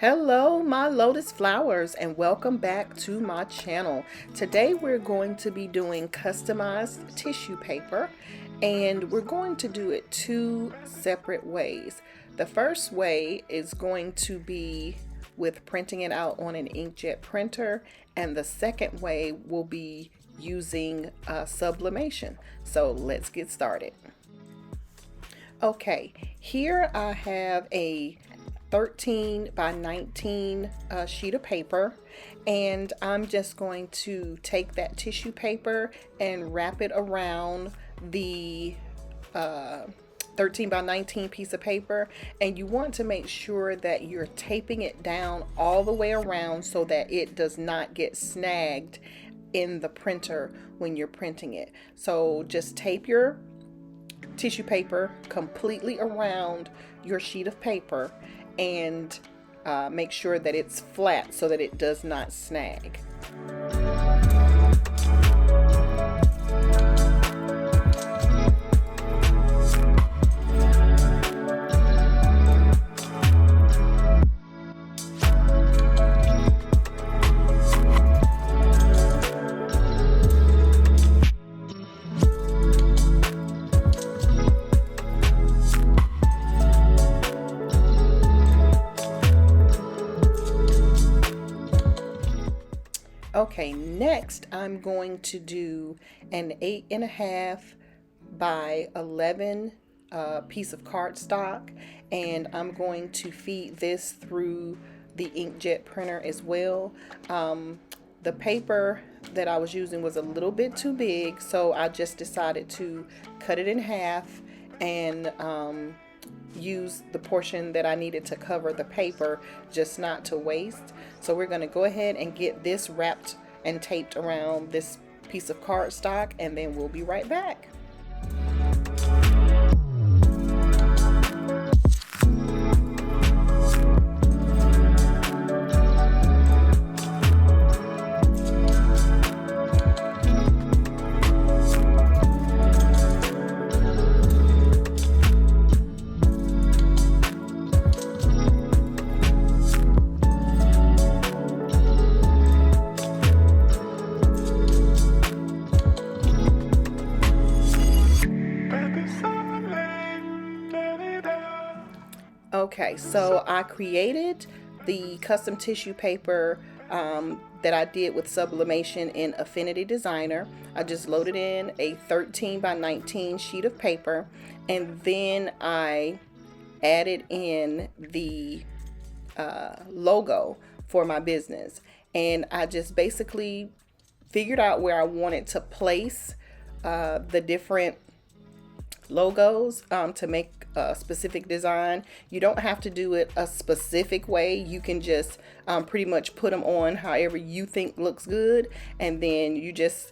Hello, my Lotus Flowers, and welcome back to my channel. Today we're going to be doing customized tissue paper, and we're going to do it two separate ways. The first way is going to be with printing it out on an inkjet printer, and the second way will be using sublimation. So let's get started. Okay, here I have a 13 by 19 sheet of paper, and I'm just going to take that tissue paper and wrap it around the 13 by 19 piece of paper. And you want to make sure that you're taping it down all the way around so that it does not get snagged in the printer when you're printing it. So just tape your tissue paper completely around your sheet of paper and make sure that it's flat so that it does not snag. Okay, next I'm going to do an 8.5 by 11 piece of cardstock, and I'm going to feed this through the inkjet printer as well. The paper that I was using was a little bit too big, so I just decided to cut it in half and use the portion that I needed to cover the paper, just not to waste. So we're going to go ahead and get this wrapped and taped around this piece of cardstock, and then we'll be right back. Okay, so I created the custom tissue paper that I did with Sublimation in Affinity Designer. I just loaded in a 13 by 19 sheet of paper, and then I added in the logo for my business. And I just basically figured out where I wanted to place the different logos to make a specific design. You don't have to do it a specific way. You can just pretty much put them on however you think looks good, and then you just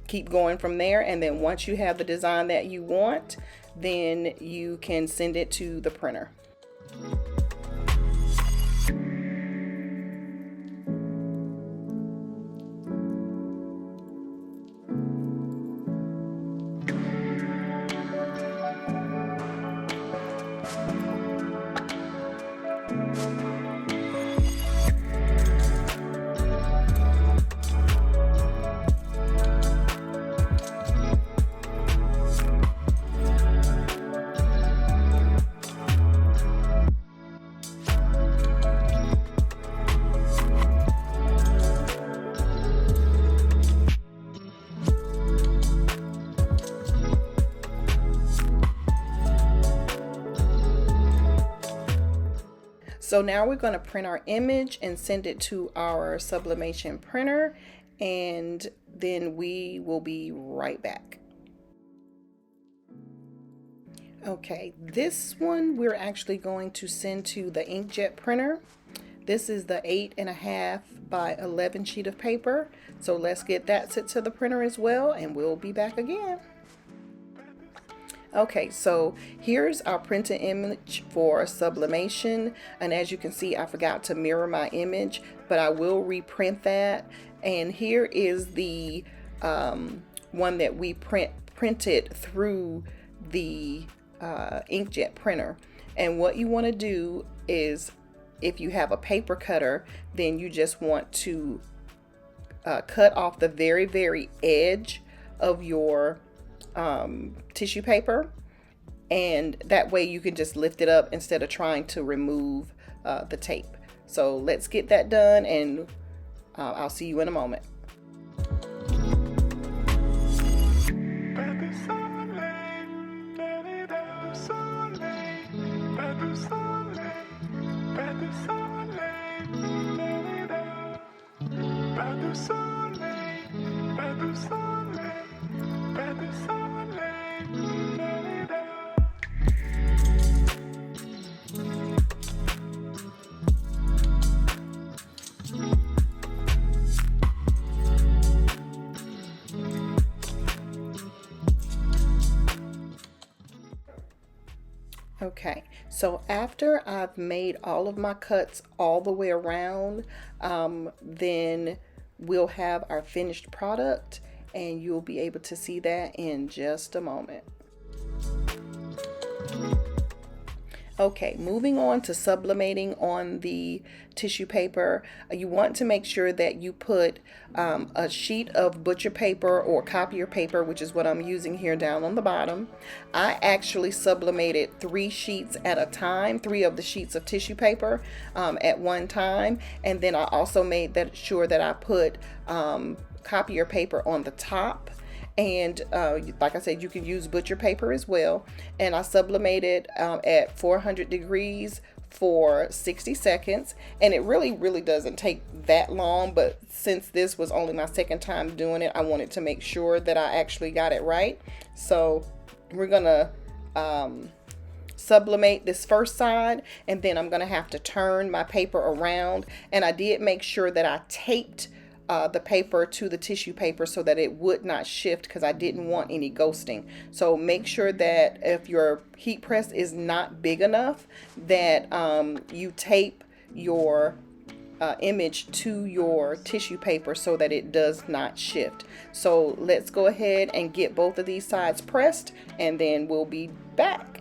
keep going from there. And then once you have the design that you want, then you can send it to the printer. So now we're going to print our image and send it to our Sublimation printer, and then we will be right back. Okay, this one we're actually going to send to the inkjet printer. This is the 8.5 by 11 sheet of paper. So let's get that sent to the printer as well, and we'll be back again. Okay, so here's our printed image for Sublimation, and as you can see, I forgot to mirror my image, but I will reprint that. And here is the one that we printed through the inkjet printer. And what you want to do is if you have a paper cutter, then you just want to cut off the very edge of your tissue paper, and that way you can just lift it up instead of trying to remove the tape. So let's get that done, and I'll see you in a moment. Okay, so after I've made all of my cuts all the way around, then we'll have our finished product, and you'll be able to see that in just a moment. Okay, moving on to sublimating on the tissue paper. You want to make sure that you put a sheet of butcher paper or copier paper, which is what I'm using here, down on the bottom. I actually sublimated 3 sheets at a time, 3 of the sheets of tissue paper at one time, and then I also made sure that I put copier paper on the top. And like I said, you can use butcher paper as well. And I sublimated at 400 degrees for 60 seconds. And it really doesn't take that long, but since this was only my second time doing it, I wanted to make sure that I actually got it right. So we're gonna sublimate this first side, and then I'm gonna have to turn my paper around. And I did make sure that I taped the paper to the tissue paper so that it would not shift, because I didn't want any ghosting. So make sure that if your heat press is not big enough, that you tape your image to your tissue paper so that it does not shift. So let's go ahead and get both of these sides pressed, and then we'll be back.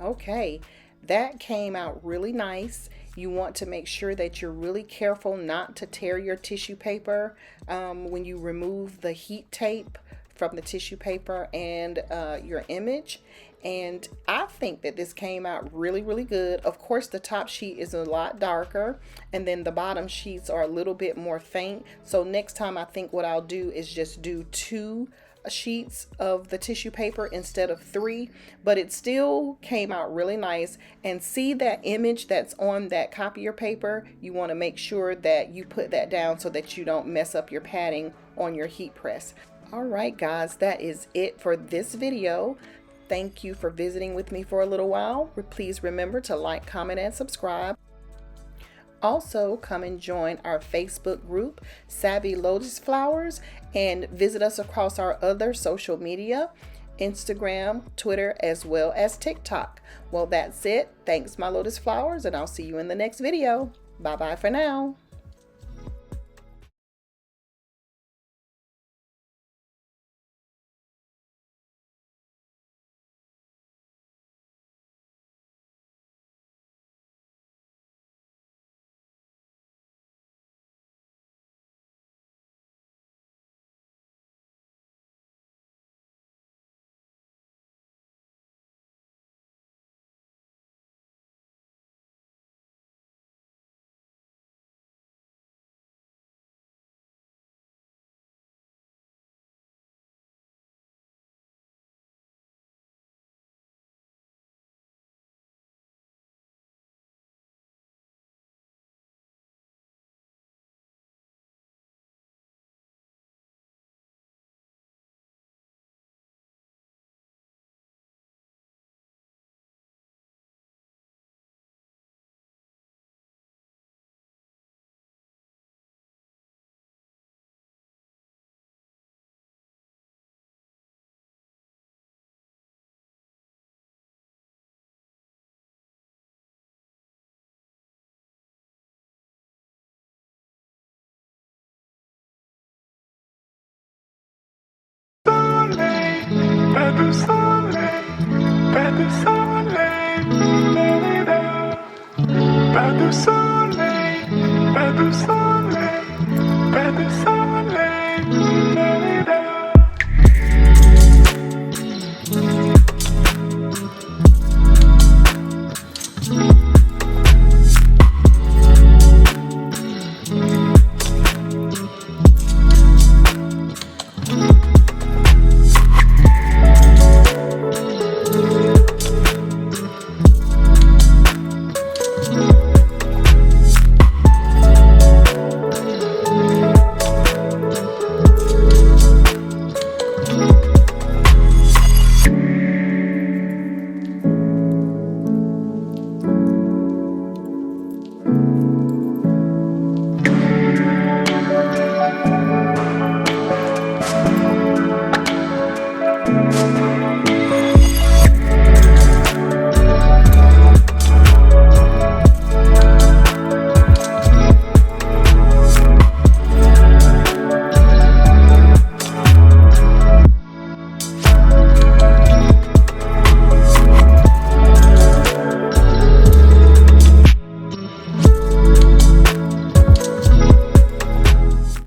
Okay, that came out really nice. You want to make sure that you're really careful not to tear your tissue paper when you remove the heat tape from the tissue paper and your image. And I think that this came out really good. Of course, the top sheet is a lot darker, and then the bottom sheets are a little bit more faint. So next time, I think what I'll do is just do 2 sheets of the tissue paper instead of 3, but it still came out really nice. And see that image that's on that copier paper, you want to make sure that you put that down so that you don't mess up your padding on your heat press. All right guys, that is it for this video. Thank you for visiting with me for a little while. Please remember to like, comment, and subscribe. Also, come and join our Facebook group, Savvy Lotus Flowers, and visit us across our other social media, Instagram, Twitter, as well as TikTok. Well, that's it. Thanks, my Lotus Flowers, and I'll see you in the next video. Bye-bye for now. Pas de soleil, pas de soleil, pas de soleil, pas de soleil, pas de soleil.